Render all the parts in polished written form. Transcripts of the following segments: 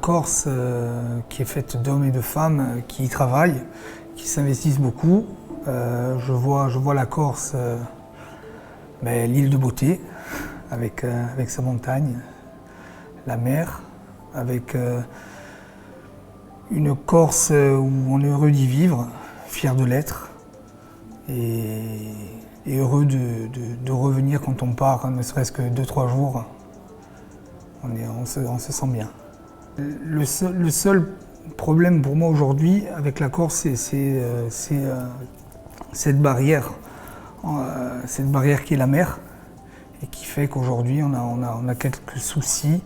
Corse qui est faite d'hommes et de femmes qui y travaillent, qui s'investissent beaucoup. Je vois la Corse, l'île de beauté, avec sa montagne, la mer, avec une Corse où on est heureux d'y vivre, fier de l'être, et heureux de revenir quand on part, ne serait-ce que 2-3 jours. On se sent bien. Le seul problème pour moi aujourd'hui avec la Corse, c'est cette barrière qui est la mer, et qui fait qu'aujourd'hui on a quelques soucis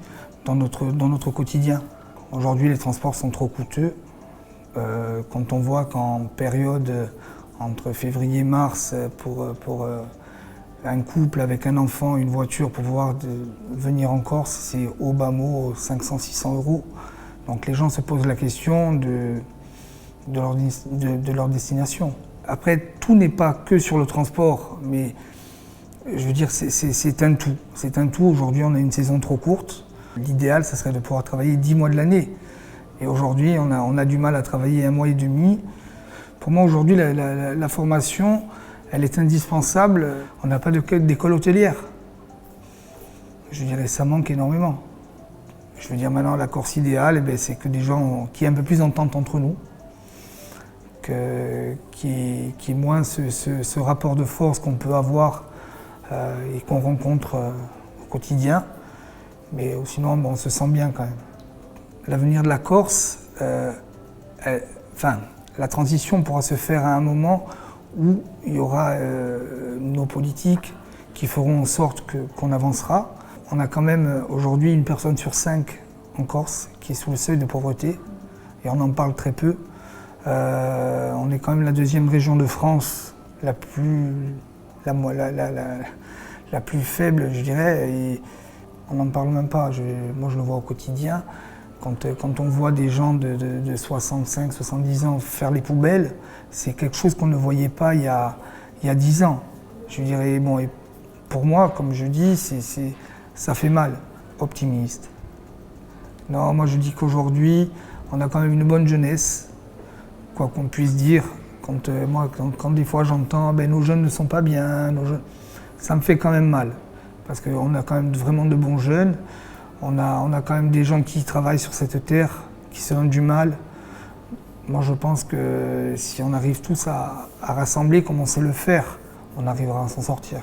dans notre quotidien. Aujourd'hui les transports sont trop coûteux. Quand on voit qu'en période entre février et mars, pour un couple avec un enfant, une voiture, pour pouvoir venir en Corse, c'est au bas mot 500-600 €. Donc les gens se posent la question de leur destination. Après, tout n'est pas que sur le transport, mais je veux dire, c'est un tout. C'est un tout. Aujourd'hui, on a une saison trop courte. L'idéal, ça serait de pouvoir travailler 10 mois de l'année. Et aujourd'hui, on a du mal à travailler 1 mois et demi. Pour moi, aujourd'hui, la formation, elle est indispensable. On n'a pas d'école hôtelière. Je dirais, ça manque énormément. Je veux dire, maintenant, la Corse idéale, c'est que des gens qui aient un peu plus d'entente entre nous, qui est moins ce rapport de force qu'on peut avoir et qu'on rencontre au quotidien. Mais sinon, on se sent bien quand même. L'avenir de la Corse, la transition pourra se faire à un moment où il y aura nos politiques qui feront en sorte qu'on avancera. On a quand même aujourd'hui 1 personne sur 5 en Corse qui est sous le seuil de pauvreté, et on en parle très peu. On est quand même la 2e région de France, la plus faible, je dirais, et on n'en parle même pas. Moi, je le vois au quotidien. Quand on voit des gens de 65, 70 ans faire les poubelles, c'est quelque chose qu'on ne voyait pas il y a 10 ans. Je dirais, bon, et pour moi, comme je dis, ça fait mal. Optimiste. Non, moi je dis qu'aujourd'hui, on a quand même une bonne jeunesse, quoi qu'on puisse dire. Quand des fois j'entends nos jeunes ne sont pas bien, ça me fait quand même mal. Parce qu'on a quand même vraiment de bons jeunes. On a quand même des gens qui travaillent sur cette terre, qui se donnent du mal. Moi je pense que si on arrive tous à rassembler comme on sait le faire, on arrivera à s'en sortir.